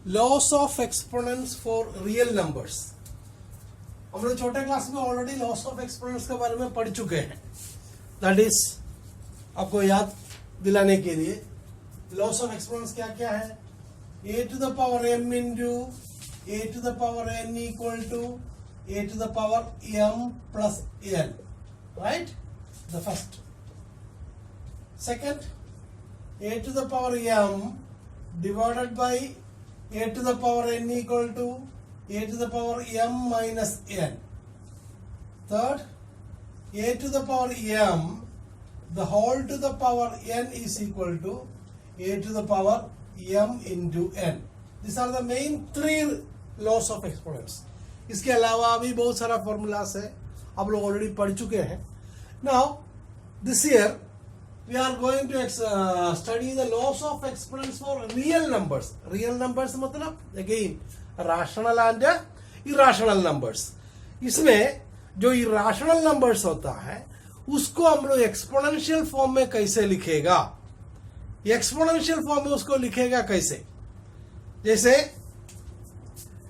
Loss of exponents for real numbers. हम लोग छोटे क्लास में ऑलरेडी लॉस ऑफ एक्सपोनेंट्स के बारे में पढ़ चुके हैं। दैट इज आपको याद दिलाने के लिए लॉस ऑफ एक्सपोनेंट्स क्या क्या है। A to the power m into a to the power n equal to a to the power m plus n, right, the first. Second, a to the power m divided by a to the power n equal to a to the power m minus n. Third, a to the power m the whole to the power n is equal to a to the power m into n. These are the main three laws of exponents. इसके अलावा भी बहुत सारा formulas है, आप लोग already पढ़ चुके हैं। Now this year we are going to study the laws of exponents for real numbers. Real numbers मतलब again rational and irrational numbers. इसमें जो irrational numbers होता है उसको हम लोग एक्सपोनेंशियल फॉर्म में कैसे लिखेगा, एक्सपोनेंशियल फॉर्म में उसको लिखेगा कैसे। जैसे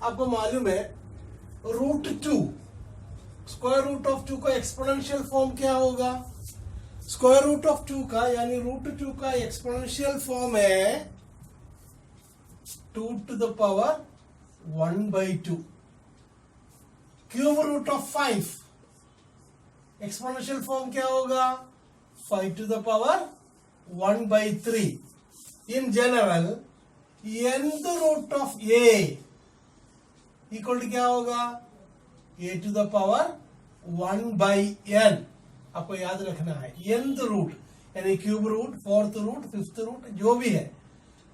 आपको मालूम है √2, स्क्वायर रूट ऑफ 2 का एक्सपोनेंशियल फॉर्म क्या होगा। स्क्वायर रूट ऑफ 2 का यानी √2 का एक्सपोनेंशियल फॉर्म है 2 to the power 1/2। Cube root of 5 exponential form क्या होगा 5 to the power 1/3। In general nth root of a equal to क्या होगा a to the power 1/n। आपको याद रखना है nth रूट यानी cube root, fourth root, fifth root जो भी है,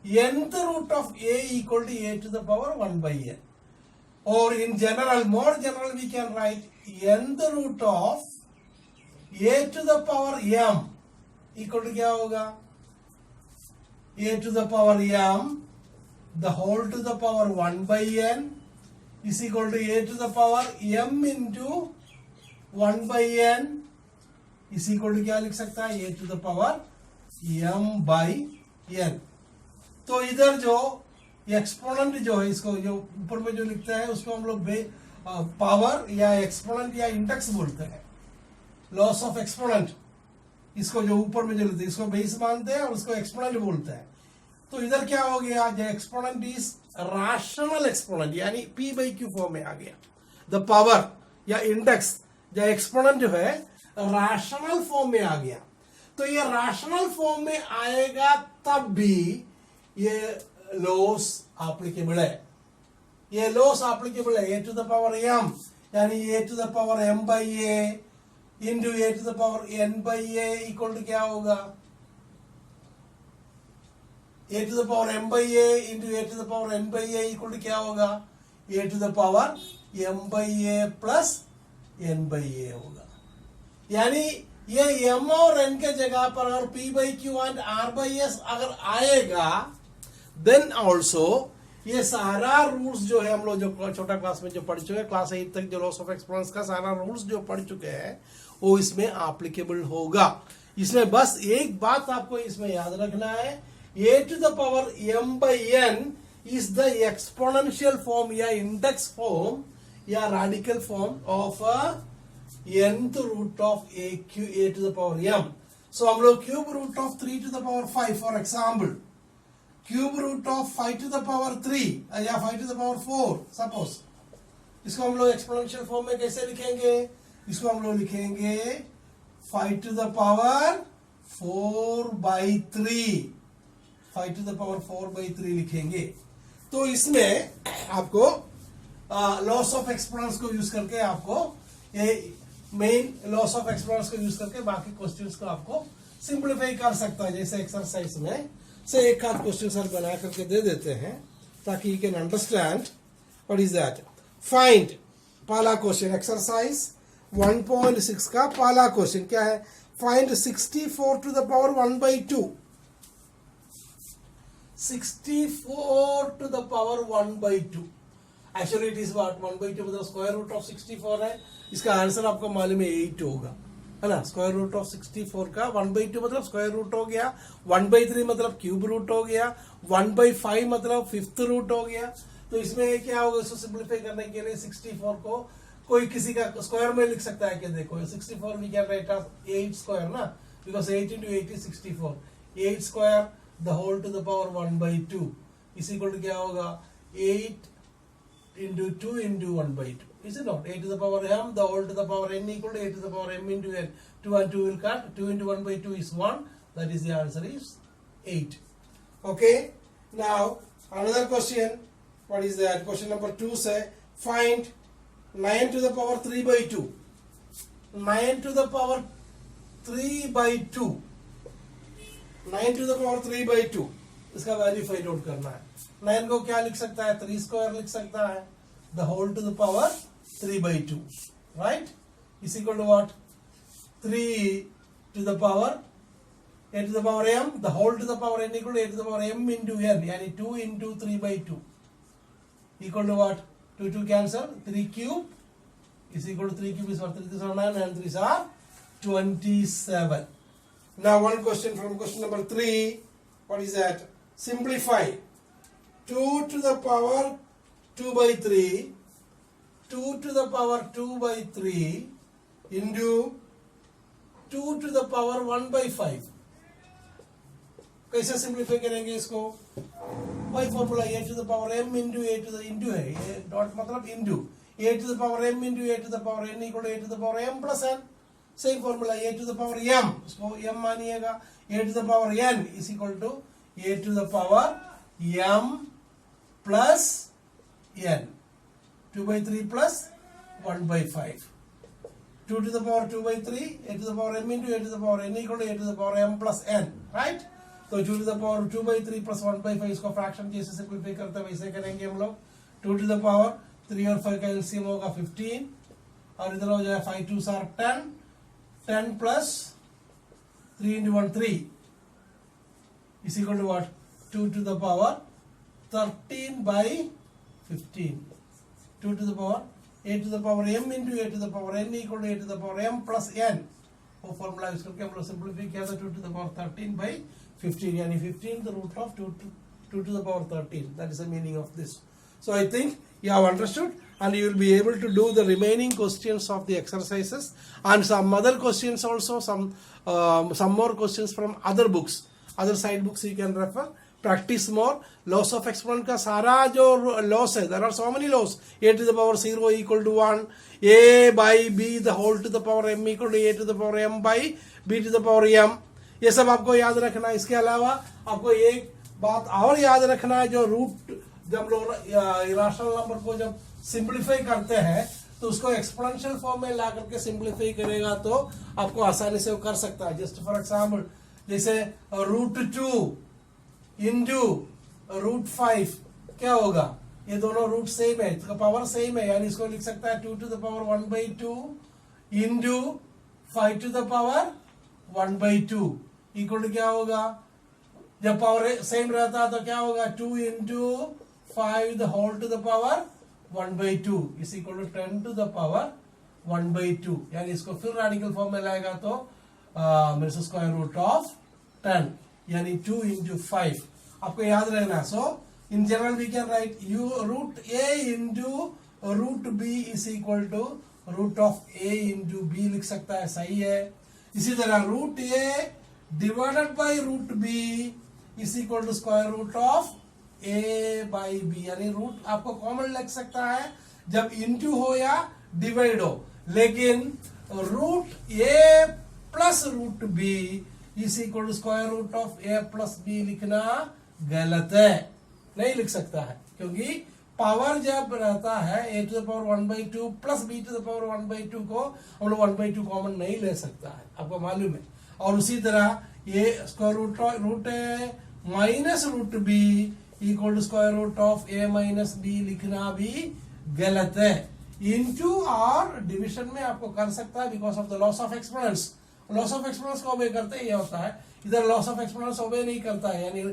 nth root of a equal to a to the power 1/n। और in general, more general we can write nth root of a to the power m equal to क्या होगा a to the power m the whole to the power 1/n is equal to a to the power m into 1/n is equal to क्या लिख सकता है a to the power m/n। तो इधर जो exponent जो है, इसको जो ऊपर में जो लिखता है उसको हम लोग पावर या एक्सपोनेंट या इंडेक्स बोलते हैं। लॉस ऑफ एक्सपोनेंट, इसको जो ऊपर में जो लिखते हैं इसको बेस मानते हैं और उसको एक्सपोनेंट बोलते हैं। तो इधर क्या हो गया, जो एक्सपोनेंट इज रैशनल एक्सपोनेंट यानी p/q फॉर्म में आ गया। द पावर या इंडेक्स या एक्सपोनेंट जो है रैशनल फॉर्म में आ गया। तो ये रैशनल फॉर्म में आएगा तब भी ये लॉस एप्लीकेबल है। ये लॉस एप्लीकेबल है a to the power m यानी a to the power m/a into a to the power n/a equal to क्या होगा a to the power m/a into a to the power n/a equal to क्या होगा a to the power m/a plus n/a होगा। यानी ये m और n के जगह पर अगर p/q एंड r/s अगर आएगा देन ऑल्सो ये सारा रूल्स जो है हम लोग जो छोटा क्लास में जो पढ़ चुके हैं, क्लास 8 तक जो लॉस ऑफ एक्सपोनेंट्स का सारा रूल्स जो पढ़ चुके हैं वो इसमें एप्लीकेबल होगा। इसमें बस एक बात आपको इसमें याद रखना है, a to the power m/n is the exponential form या इंडेक्स फॉर्म या radical form of nth root of a to the power m। So हम लोग cube root of 3 to the power 5 for example, cube root of 5 to the power 3 या 5 to the power 4 suppose, इसको हम लोग exponential form में कैसे लिखेंगे, इसको हम लोग लिखेंगे 5 to the power 4/3, 5 to the power 4/3 लिखेंगे। तो इसमें आपको लॉस ऑफ एक्सपोनेंट्स को यूज करके आपको ये मेन लॉस ऑफ एक्सपोनेंट्स को यूज करके बाकी क्वेश्चंस को आपको सिंप्लीफाई कर सकता है। जैसे एक्सरसाइज में से एक आध क्वेश्चन सर बना करके दे देते हैं ताकि you can understand what is that. Find, पहला क्वेश्चन एक्सरसाइज 1.6 का पहला क्वेश्चन क्या है, find 64 to the power 1/2। 64 to the power 1/2 actually it is what 1/2 मतलब स्क्वायर रूट ऑफ 64 है। इसका आंसर आपको मालूम है 8 होगा, है ना। स्क्वायर रूट ऑफ 64 का 1/2 मतलब स्क्वायर रूट हो गया, 1/3 मतलब क्यूब रूट हो गया, 1/5 मतलब फिफ्थ रूट हो गया। तो इसमें क्या होगा, इसको सिंप्लीफाई करने के लिए 64 को कोई किसी का स्क्वायर में लिख सकता है। क्या देखो 64 we can write off 8 square ना, because 8 into 8 is 64। 8 square the whole to the power 1/2 is equal to क्या होगा 8 into 2 into 1/2, is it not? 8 to the power m the whole to the power n equal to 8 to the power m into n. 2 and 2 will cut. 2 into 1/2 is 1. That is the answer is 8. Okay. Now another question. What is that? Question number 2 say find 9 to the power 3/2. 9 to the power 3/2. 9 to the power 3/2. इसका value find out करना है। 9 को क्या लिख सकता है, 3 square लिख सकता है, the whole to the power 3/2, right, is equal to what 3 to the power a to the power m the whole to the power n equal to a to the power m into n, यानी 2 into 3/2 equal to what, 2 2 cancel, 3 cube is equal to 3 cube is what, 3 3 are 9 and 3 are 27. Now one question from question number 3. What is that? Simplify 2 to the power 2/3, 2 to the power 2/3 into 2 to the power 1/5. कैसे simplify करेंगे इसको, वही formula a to the power m into a to the into है, dot मतलब into a to the power m into a to the power n equal to a to the power m plus n. Same formula a to the power m, इसको m मानिएगा, a to the power n is equal to a to the power m plus n, 2/3 plus 1/5, 2 to the power 2/3 a to the power m into a to the power n equal to a to the power m plus n, right? तो 2 to the power 2/3 plus 1/5 इसको fraction जैसे simplify करते हैं वैसे करेंगे हम लोग। 2 to the power 3 और 5 का एलसीएम होगा 15 और इधर हो जाए 5 2 are 10, 10 plus 3 into 1 3 is equal to what, 2 to the power 13/15, 2 to the power a to the power m into a to the power n equal to a to the power m plus n, वो formula use करके हम लोग simplify किया था 2 to the power 13/15, यानी 15 the root of 2 to the power 13. That is the meaning of this. So I think you have understood and you will be able to do the remaining questions of the exercises and some other questions also, some more questions from other books, other side books you can refer. Practice more. Laws of exponent का सारा जो laws है, there are so many laws. A to the power 0 equal to 1, a by b the whole to the power m equal to a to the power m by b to the power m, ये सब आपको याद रखना है। इसके अलावा आपको एक बात और याद रखना है, जो रूट जब लोग इरेशनल नंबर को जब सिंप्लीफाई करते हैं तो उसको एक्सपोनेंशियल फॉर्म में ला करके सिंप्लीफाई करेगा तो आपको आसानी से वो कर सकता है। जस्ट फॉर एग्जाम्पल जैसे √2 इंटू √5 क्या होगा, ये दोनों रूट सेम है, इसका पावर सेम है, यानी इसको लिख सकता है 2 to the power 1/2 into 5 to the power 1/2 equal to क्या होगा, जब पावर सेम रहता है तो क्या होगा 2 into 5 the whole to the power 1/2 is equal to 10 to the power 1/2, यानी इसको फिर रेडिकल फॉर्म में लाएगा तो मेरे से स्क्वायर रूट ऑफ 10 यानी 2 into 5 आपको याद रहना। So in general we can write you √a into √b is equal to √a into b लिख सकता है, सही है। इसी तरह √a divided by √b is equal to square root of a by b, यानी रूट आपको कॉमन लग सकता है जब इंटू हो या डिवाइड हो, लेकिन √a plus √b is equal to square root of a plus b लिखना गलत है, नहीं लिख सकता है, क्योंकि पावर जब रहता है a to the power 1/2 plus b to the power 1/2 को हम लोग 1/2 कॉमन नहीं ले सकता है, आपको मालूम है। और उसी तरह ये square root a minus √b equal to square root of a minus b लिखना भी गलत है। इनटू और डिविजन में आपको कर सकता है because of the loss of exponents. Loss of exponents को ओबे करते ही ये होता है, इधर लॉस ऑफ एक्सपोनेंट्स ओबे नहीं करता है, यानी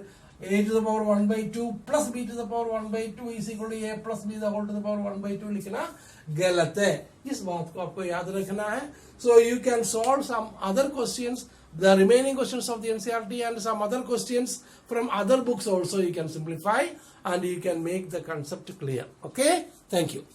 a to the power 1/2 plus b to the power 1/2 is equal to a plus b the whole to the power 1/2 लिखना गलत है। इस बात को आपको याद रखना है। So you can solve some other questions the remaining questions of the NCERT and some other questions from other books also you can simplify and you can make the concept clear. Okay, thank you.